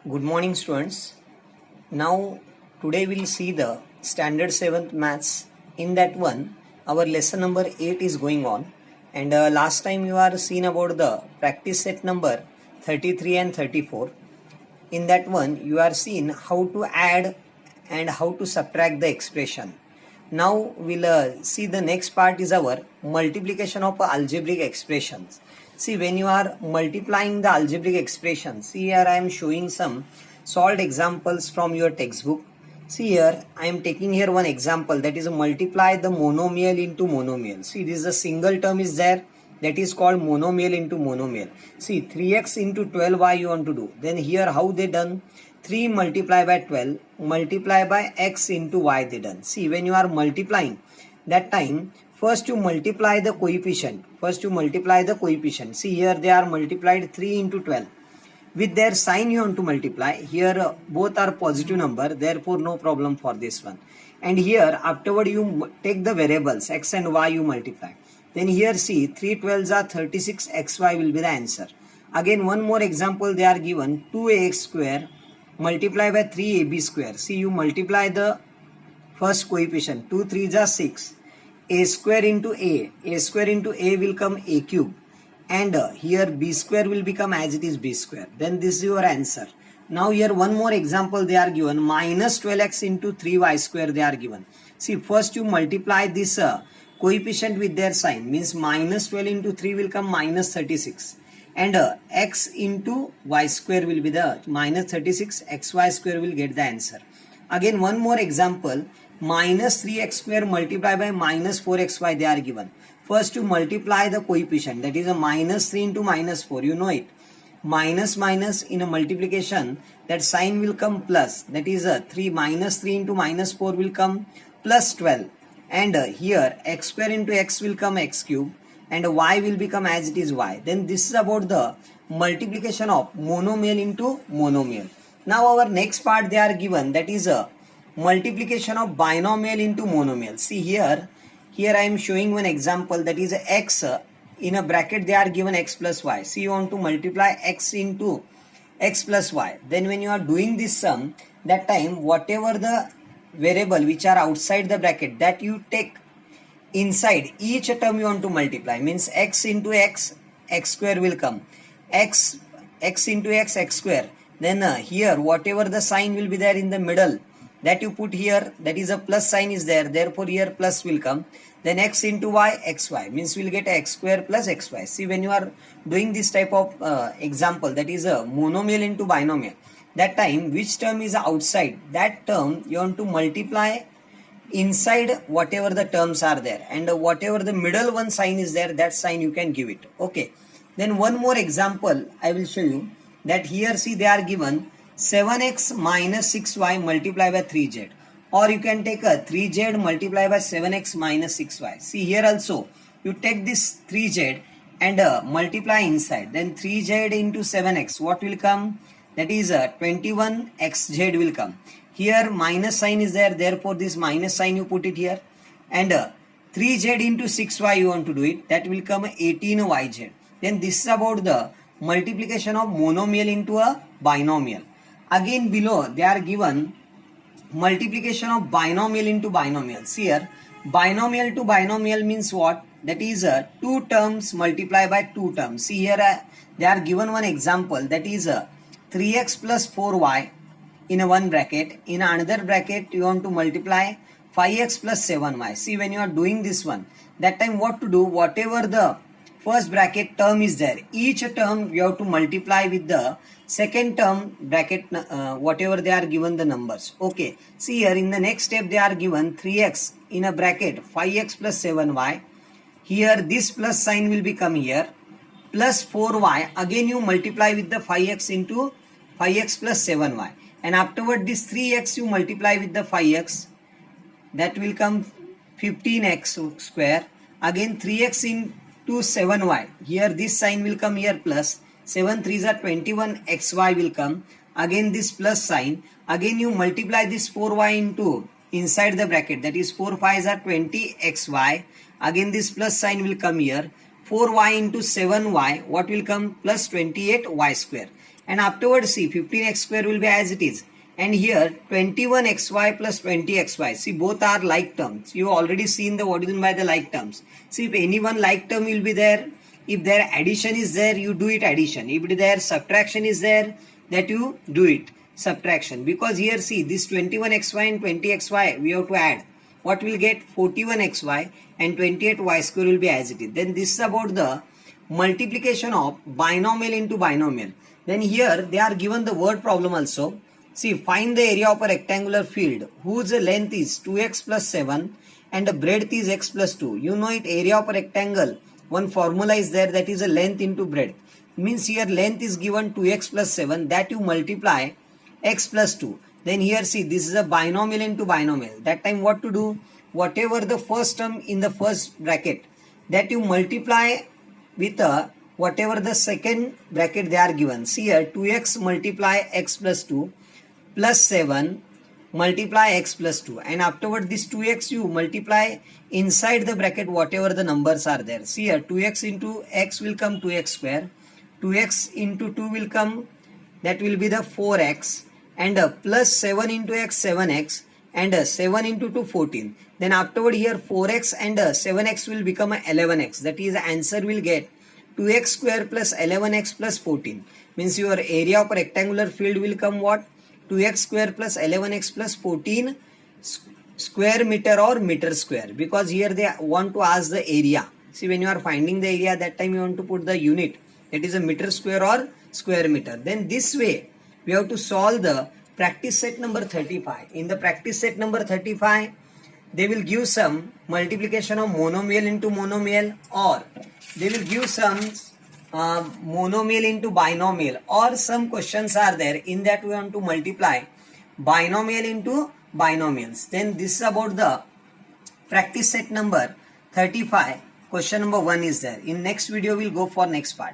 Good morning, students. Now, today we'll see the standard 7th maths. In that one, our lesson number 8 is going on. And last time you are seen about the practice set number 33 and 34. In that one, you are seen how to add and how to subtract the expression. Now, we'll see the next part is our multiplication of algebraic expressions. See, when you are multiplying the algebraic expressions, see here I am showing some solved examples from your textbook. See here, I am taking here one example, that is multiply the monomial into monomial. See, this is a single term is there, that is called monomial into monomial. See, 3x into 12y you want to do. Then here how they done? 3 multiplied by 12 multiply by x into y they done. See, when you are multiplying, that time first you multiply the coefficient. See here they are multiplied 3 into 12. With their sign you want to multiply. Here both are positive number, therefore no problem for this one. And here afterward you take the variables x and y you multiply. Then here see 3 12s are 36, xy will be the answer. Again one more example they are given, 2ax square multiply by 3ab square. See, you multiply the first coefficient, 2 3s are 6. A square into a square into a will come a cube, and here b square will become as it is b square. Then this is your answer. Now here one more example they are given, minus 12x into 3y square they are given. See, first you multiply this coefficient with their sign, means minus 12 into 3 will come minus 36. And x into y square will be the minus 36, xy square will get the answer. Again one more example, minus 3x square multiplied by minus 4xy they are given. First you multiply the coefficient, that is a minus 3 into minus 4, you know it. Minus minus in a multiplication, that sign will come plus, that is a 3 minus 3 into minus 4 will come plus 12. And here x square into x will come x cube, and y will become as it is y. Then this is about the multiplication of monomial into monomial. Now our next part they are given, that is a multiplication of binomial into monomial. See here I am showing one example, that is x in a bracket they are given x plus y. See, you want to multiply x into x plus y. Then when you are doing this sum, that time whatever the variable which are outside the bracket, that you take inside each term you want to multiply, means x into x, x square will come, x into x, x square. Then here whatever the sign will be there in the middle, that you put here, that is a plus sign is there, therefore here plus will come. Then x into y, xy, means we'll get x square plus xy. See, when you are doing this type of example, that is a monomial into binomial, that time which term is outside, that term you want to multiply inside whatever the terms are there, and whatever the middle one sign is there, that sign you can give it. Okay, then one more example I will show you, that here see they are given 7x minus 6y multiplied by 3z, or you can take a 3z multiplied by 7x minus 6y. See, here also you take this 3z and multiply inside, then 3z into 7x, what will come? That is 21xz will come. Here minus sign is there, therefore this minus sign you put it here, and 3z into 6y you want to do it, that will come 18yz. Then this is about the multiplication of monomial into a binomial. Again below they are given multiplication of binomial into binomial. See here, binomial to binomial means what? That is two terms multiplied by two terms. See here they are given one example, that is 3x plus 4y in a one bracket, in another bracket you want to multiply 5x plus 7y. See, when you are doing this one, that time what to do, whatever the first bracket term is there, each term you have to multiply with the second term bracket, whatever they are given the numbers. Okay, see here in the next step they are given 3x in a bracket 5x plus 7y. Here this plus sign will become here, plus 4y, again you multiply with the 5x into 5x plus 7y. And afterward this 3x you multiply with the 5x, that will come 15x square. Again 3x into 7y, here this sign will come here plus, 7 3s are 21xy will come. Again this plus sign, again you multiply this 4y into inside the bracket, that is 4 5s are 20xy. Again this plus sign will come here, 4y into 7y, what will come? Plus 28y square. and afterwards see 15x square will be as it is, and here 21xy plus 20xy, see both are like terms. You already seen the what is meant by the like terms. See, if any one like term will be there, if their addition is there, you do it addition. If their subtraction is there, that you do it subtraction. Because here see this 21xy and 20xy we have to add. What will get? 41xy and 28y square will be as it is. Then this is about the multiplication of binomial into binomial. Then here they are given the word problem also. See, find the area of a rectangular field whose length is 2x plus 7 and the breadth is x plus 2. You know it, area of a rectangle, one formula is there, that is a length into breadth. Means here length is given 2x plus 7, that you multiply x plus 2. Then here see, this is a binomial into binomial. That time what to do? Whatever the first term in the first bracket, that you multiply with whatever the second bracket they are given. See here 2x multiply x plus 2 plus 7 multiply x plus 2, and afterward this 2x you multiply inside the bracket whatever the numbers are there. See here 2x into x will come 2x square, 2x into 2 will come, that will be the 4x, and plus 7 into x 7x, and 7 into 2 14. Then afterward here 4x and 7x will become 11x, that is answer will get 2x square plus 11x plus 14. Means your area of a rectangular field will come what? 2x square plus 11x plus 14 square meter or meter square, because here they want to ask the area. See, when you are finding the area, that time you want to put the unit, that is a meter square or square meter. Then this way we have to solve the practice set number 35. In the practice set number 35, they will give some multiplication of monomial into monomial, or they will give some monomial into binomial, or some questions are there in that we want to multiply binomial into binomials. Then this is about the practice set number 35. Question number 1 is there. In next video we'll go for next part.